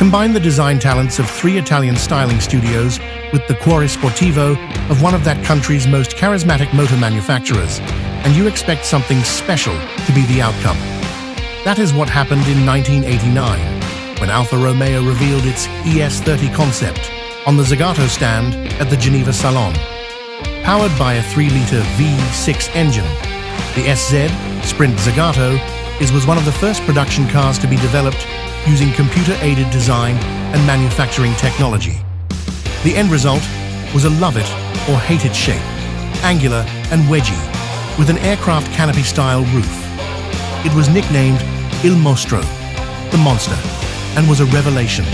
Combine the design talents of 3 Italian styling studios with the Cuore Sportivo of one of that country's most charismatic motor manufacturers, and you expect something special to be the outcome. That is what happened in 1989, when Alfa Romeo revealed its ES30 concept on the Zagato stand at the Geneva Salon. Powered by a 3-litre V6 engine, the SZ Sprint Zagato was one of the first production cars to be developed using computer-aided design and manufacturing technology. The end result was a love-it or hate-it shape, angular and wedgy, with an aircraft canopy-style roof. It was nicknamed Il Mostro, the monster, and was a revelation.